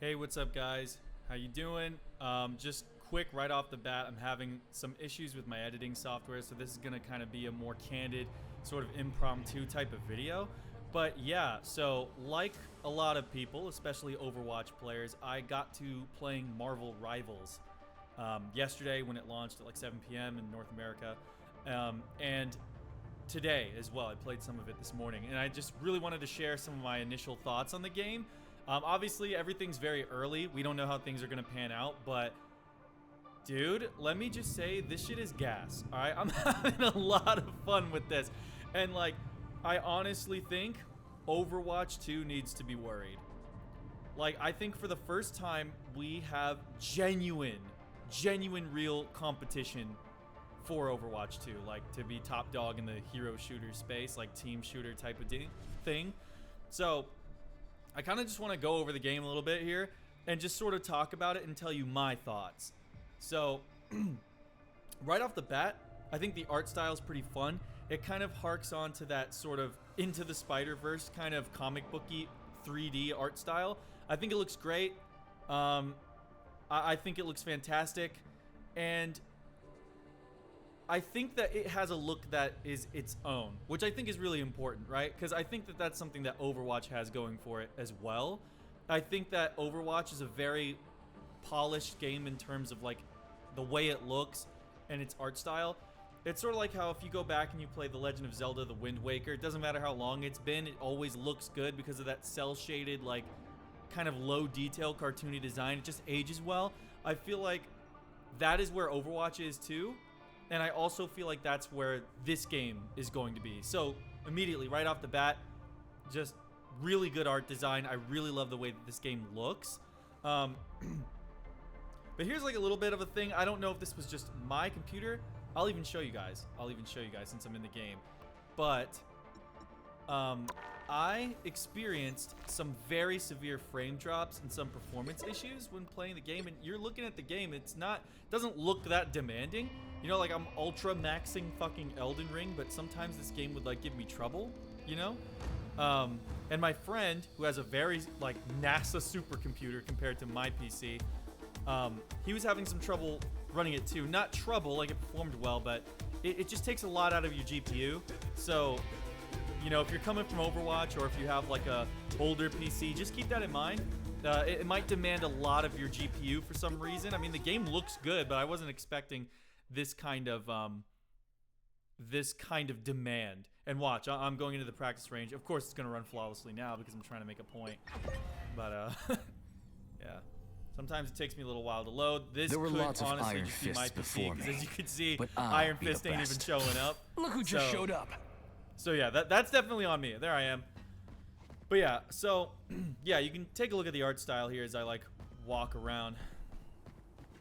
Hey, what's up, guys? How you doing? Just quick right off the bat, I'm having some issues with my editing software, so this is gonna kind of be a more candid, sort of impromptu type of video. But yeah, so like a lot of people, especially Overwatch players, I got to playing Marvel Rivals yesterday when it launched at like 7 p.m. in North America, and today as well. I played some of it this morning, and I just really wanted to share some of my initial thoughts on the game. Obviously, everything's very early. We don't know how things are going to pan out, but dude, let me just say, this shit is gas, all right? I'm having a lot of fun with this. And, like, I honestly think Overwatch 2 needs to be worried. Like, I think for the first time, we have genuine real competition for Overwatch 2, like to be top dog in the hero shooter space, like team shooter type of thing. So I kind of just want to go over the game a little bit here and just sort of talk about it and tell you my thoughts. So right off the bat, I think the art style is pretty fun. It kind of harks on to that sort of Into the Spider-Verse kind of comic booky 3D art style. I think it looks great. I think it looks fantastic, and I think that it has a look that is its own, which I think is really important, right? Because I think that that's something that Overwatch has going for it as well. I think that Overwatch is a very polished game in terms of like the way it looks and its art style. It's sort of like how if you go back and you play The Legend of Zelda: The Wind Waker, it doesn't matter how long it's been, it always looks good because of that cel-shaded, like, kind of low detail cartoony design. It just ages well. I feel like that is where Overwatch is too. And I also feel like that's where this game is going to be. So immediately, right off the bat, just really good art design. I really love the way that this game looks. But here's like a little bit of a thing. I don't know if this was just my computer. I'll even show you guys since I'm in the game. But I experienced some very severe frame drops and some performance issues when playing the game. And you're looking at the game, it doesn't look that demanding. You know, like I'm ultra maxing fucking Elden Ring, but sometimes this game would like give me trouble, you know? And my friend, who has a very like NASA supercomputer compared to my PC, he was having some trouble running it too. Not trouble, like it performed well, but it just takes a lot out of your GPU. So, you know, if you're coming from Overwatch or if you have like a older PC, just keep that in mind. It might demand a lot of your GPU for some reason. I mean, the game looks good, but I wasn't expecting this kind of demand. And watch, I'm going into the practice range. Of course, it's gonna run flawlessly now because I'm trying to make a point. But yeah. Sometimes it takes me a little while to load. This there were could lots of honestly Iron just be my Fists PC, before because me, as you can see, but Iron I'll be the Fist ain't even best. showing up. Look who just showed up. So yeah, that's definitely on me. There I am. But yeah, so yeah, you can take a look at the art style here as I like walk around.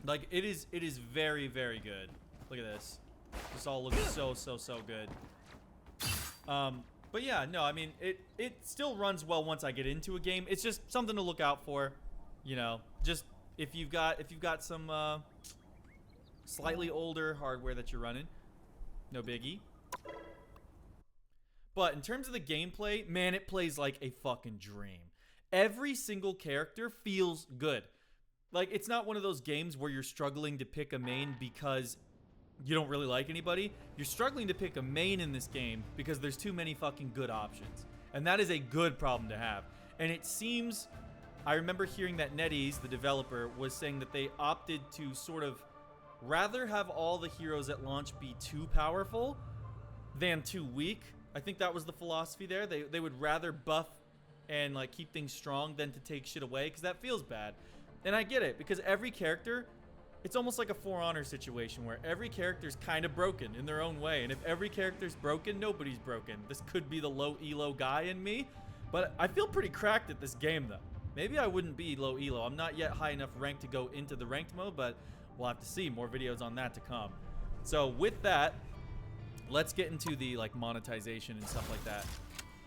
Like it is very, very good. Look at this. This all looks so good. But yeah, no, I mean it still runs well once I get into a game. It's just something to look out for, you know. Just if you've got some slightly older hardware that you're running, no biggie. But in terms of the gameplay, man, it plays like a fucking dream. Every single character feels good. Like, it's not one of those games where you're struggling to pick a main because you don't really like anybody. You're struggling to pick a main in this game because there's too many fucking good options. And that is a good problem to have. And it seems, I remember hearing that NetEase, the developer, was saying that they opted to sort of rather have all the heroes at launch be too powerful than too weak. I think that was the philosophy there. They would rather buff and like keep things strong than to take shit away, because that feels bad. And I get it, because every character, it's almost like a For Honor situation where every character's kind of broken in their own way. And if every character's broken, nobody's broken. This could be the low elo guy in me, but I feel pretty cracked at this game though. Maybe I wouldn't be low elo. I'm not yet high enough rank to go into the ranked mode, but we'll have to see. More videos on that to come. So with that, let's get into the like monetization and stuff like that.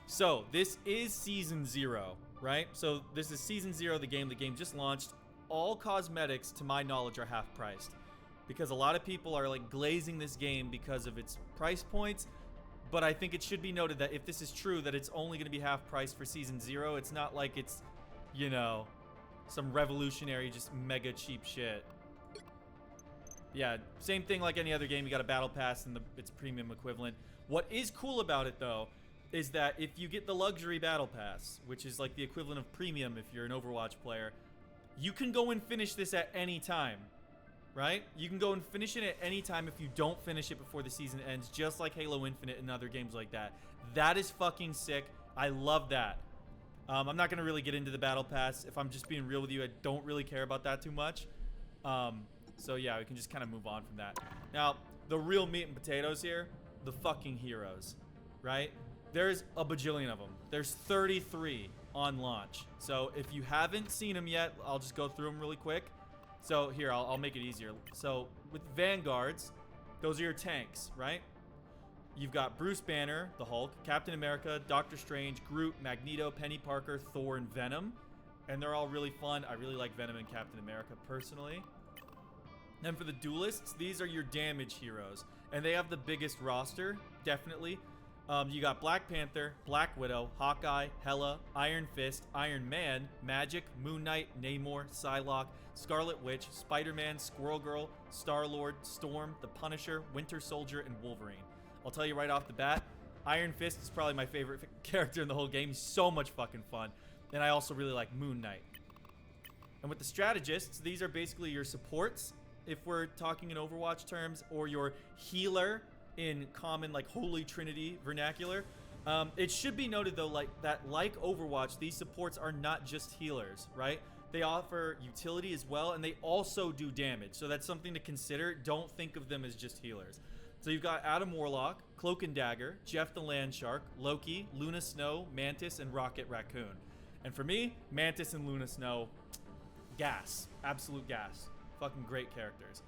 So this is season 0, right? So this is season 0 of the game. The game just launched. All cosmetics, to my knowledge, are half priced, because a lot of people are like glazing this game because of its price points. But I think it should be noted that if this is true, that it's only going to be half price for season 0. It's not like it's, you know, some revolutionary, just mega cheap shit. Yeah, same thing like any other game. You got a battle pass and its premium equivalent. What is cool about it though is that if you get the luxury battle pass, which is like the equivalent of premium if you're an Overwatch player, you can go and finish this at any time, right? You can go and finish it at any time if you don't finish it before the season ends, just like Halo Infinite and other games like that. That is fucking sick. I love that. I'm not going to really get into the battle pass. If I'm just being real with you, I don't really care about that too much. So yeah, we can just kind of move on from that. Now, the real meat and potatoes here, the fucking heroes, right? There's a bajillion of them. There's 33 on launch. So if you haven't seen them yet, I'll just go through them really quick. So here, I'll make it easier. So with Vanguards, those are your tanks, right? You've got Bruce Banner, the Hulk, Captain America, Doctor Strange, Groot, Magneto, Penny Parker, Thor, and Venom. And they're all really fun. I really like Venom and Captain America personally. Then for the duelists, these are your damage heroes. And they have the biggest roster, definitely. You got Black Panther, Black Widow, Hawkeye, Hela, Iron Fist, Iron Man, Magic, Moon Knight, Namor, Psylocke, Scarlet Witch, Spider-Man, Squirrel Girl, Star-Lord, Storm, the Punisher, Winter Soldier, and Wolverine. I'll tell you right off the bat, Iron Fist is probably my favorite character in the whole game. He's so much fucking fun. And I also really like Moon Knight. And with the strategists, these are basically your supports, if we're talking in Overwatch terms, or your healer in common, like, Holy Trinity vernacular. It should be noted, though, like Overwatch, these supports are not just healers, right? They offer utility as well, and they also do damage. So that's something to consider. Don't think of them as just healers. So you've got Adam Warlock, Cloak and Dagger, Jeff the Landshark, Loki, Luna Snow, Mantis, and Rocket Raccoon. And for me, Mantis and Luna Snow, gas. Absolute gas. Fucking great characters.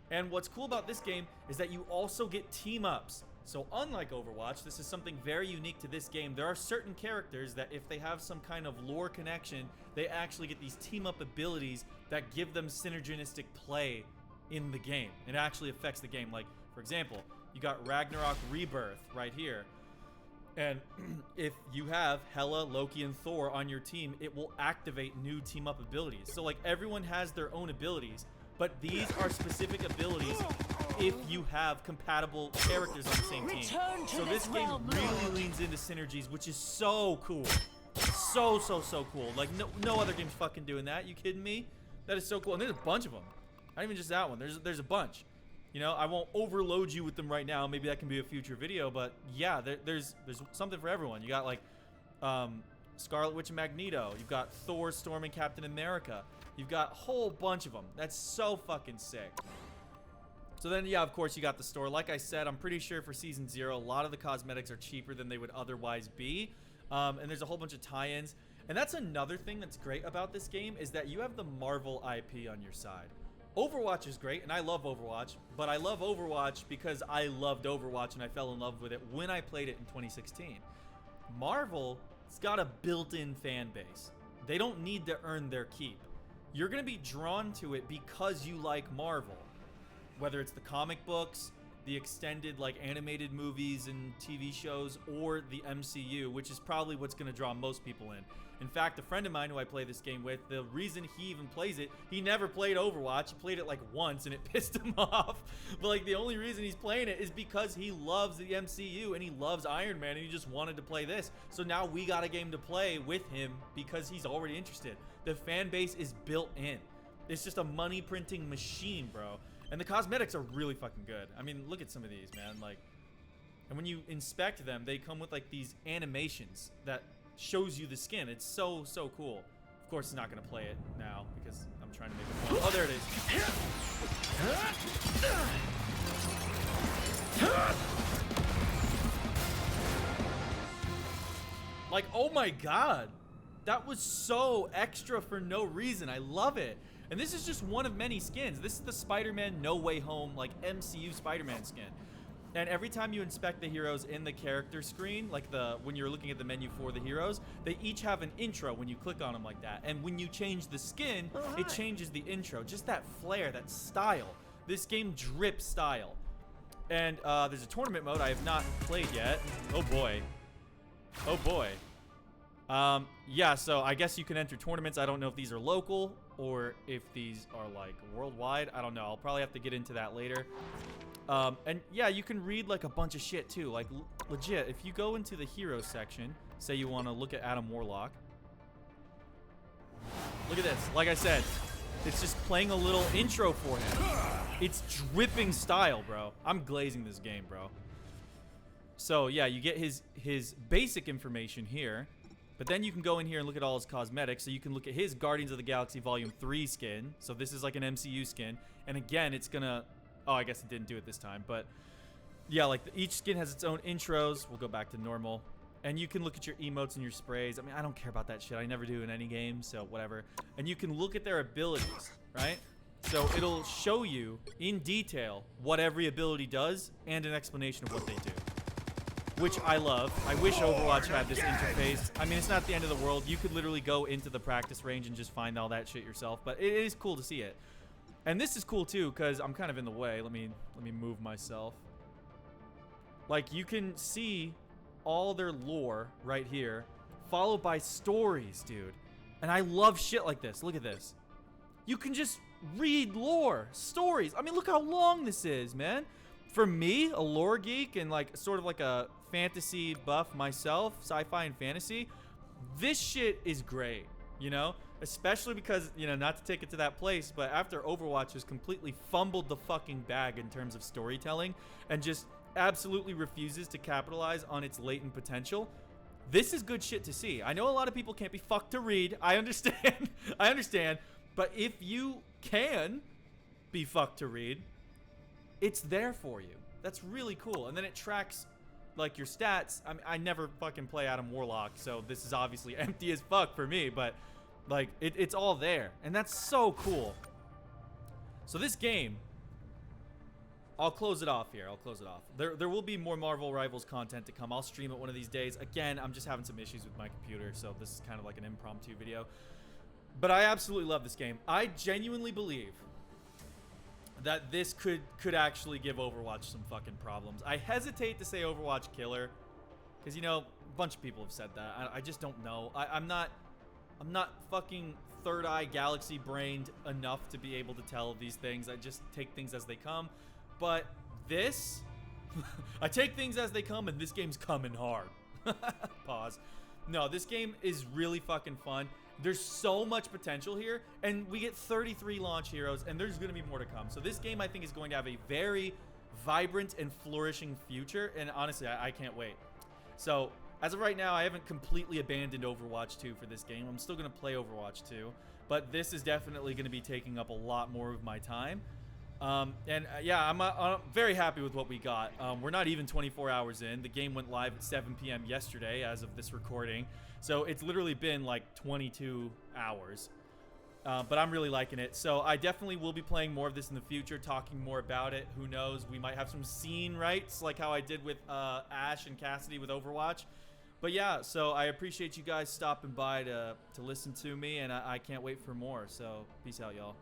And what's cool about this game is that you also get team-ups. So unlike Overwatch, this is something very unique to this game. There are certain characters that if they have some kind of lore connection, they actually get these team-up abilities that give them synergistic play in the game. It actually affects the game. Like, for example, you got Ragnarok Rebirth right here. And if you have Hela, Loki, and Thor on your team, it will activate new team-up abilities. So, like, everyone has their own abilities, but these are specific abilities if you have compatible characters on the same team. So this game really leans into synergies, which is so cool. So cool. Like, no other game's fucking doing that. You kidding me? That is so cool. And there's a bunch of them. Not even just that one. There's a bunch. You know, I won't overload you with them right now. Maybe that can be a future video. But yeah, there's something for everyone. You got, like, Scarlet Witch and Magneto. You've got Thor, Storm, and Captain America. You've got a whole bunch of them. That's so fucking sick. So then, yeah, of course, you got the store. Like I said, I'm pretty sure for Season 0, a lot of the cosmetics are cheaper than they would otherwise be. And there's a whole bunch of tie-ins. And that's another thing that's great about this game is that you have the Marvel IP on your side. Overwatch is great, and I love Overwatch. But I love Overwatch because I loved Overwatch and I fell in love with it when I played it in 2016. Marvel's got a built-in fan base. They don't need to earn their keep. You're going to be drawn to it because you like Marvel. Whether it's the comic books, the extended, like, animated movies and TV shows, or the MCU, which is probably what's going to draw most people in. In fact, a friend of mine who I play this game with, the reason he even plays it, he never played Overwatch. He played it like once and it pissed him off. But like the only reason he's playing it is because he loves the MCU and he loves Iron Man and he just wanted to play this. So now we got a game to play with him because he's already interested. The fan base is built in. It's just a money printing machine, bro. And the cosmetics are really fucking good. I mean, look at some of these, man. Like, and when you inspect them, they come with like these animations that shows you the skin. It's so cool. Of course, it's not gonna play it now because I'm trying to make it fun. Oh, there it is. Like, oh my god, that was so extra for no reason. I love it. And this is just one of many skins. This is the Spider-Man No Way Home, like, MCU Spider-Man skin. And every time you inspect the heroes in the character screen, like when you're looking at the menu for the heroes, they each have an intro when you click on them like that. And when you change the skin, it changes the intro. Just that flair, that style. This game drips style. And there's a tournament mode I have not played yet. Oh boy. Oh boy. Yeah, so I guess you can enter tournaments. I don't know if these are local or if these are like worldwide. I don't know. I'll probably have to get into that later. And yeah, you can read like a bunch of shit too. Like legit, if you go into the hero section, say you want to look at Adam Warlock. Look at this. Like I said, it's just playing a little intro for him. It's dripping style, bro. I'm glazing this game, bro. So yeah, you get his basic information here. But then you can go in here and look at all his cosmetics. So you can look at his Guardians of the Galaxy Volume 3 skin. So this is like an MCU skin. And again, it's gonna... Oh, I guess it didn't do it this time. But yeah, like each skin has its own intros. We'll go back to normal. And you can look at your emotes and your sprays. I mean, I don't care about that shit. I never do in any game, so whatever. And you can look at their abilities, right? So it'll show you in detail what every ability does and an explanation of what they do, which I love. I wish Overwatch had this interface. I mean, it's not the end of the world. You could literally go into the practice range and just find all that shit yourself, but it is cool to see it. And this is cool too, because I'm kind of in the way. Let me move myself. Like, you can see all their lore right here, followed by stories, dude. And I love shit like this. Look at this. You can just read lore, stories. I mean, look how long this is, man. For me, a lore geek and like sort of like a fantasy buff myself, sci-fi and fantasy, this shit is great, you know? Especially because, you know, not to take it to that place, but after Overwatch has completely fumbled the fucking bag in terms of storytelling and just absolutely refuses to capitalize on its latent potential, this is good shit to see. I know a lot of people can't be fucked to read. I understand. I understand. But if you can be fucked to read, it's there for you. That's really cool. And then it tracks like your stats. I mean, I never fucking play Adam Warlock, so this is obviously empty as fuck for me, but like it's all there. And that's so cool. So this game, I'll close it off here. I'll close it off. There will be more Marvel Rivals content to come. I'll stream it one of these days. Again, I'm just having some issues with my computer, so this is kind of like an impromptu video. But I absolutely love this game. I genuinely believe that this could actually give Overwatch some fucking problems. I hesitate to say Overwatch killer, because, you know, a bunch of people have said that. I just don't know. I'm not fucking third eye galaxy brained enough to be able to tell these things. I just take things as they come. But this, I take things as they come, and this game's coming hard. Pause. No, this game is really fucking fun. There's so much potential here, and we get 33 launch heroes, and there's going to be more to come. So this game, I think, is going to have a very vibrant and flourishing future, and honestly, I can't wait. So as of right now, I haven't completely abandoned Overwatch 2 for this game. I'm still going to play Overwatch 2, but this is definitely going to be taking up a lot more of my time. Yeah, I'm very happy with what we got. We're not even 24 hours in. The game went live at 7 p.m. yesterday as of this recording. So it's literally been like 22 hours. But I'm really liking it. So I definitely will be playing more of this in the future, talking more about it. Who knows? We might have some scene rights like how I did with Ash and Cassidy with Overwatch. But yeah, so I appreciate you guys stopping by to listen to me, and I can't wait for more. So peace out, y'all.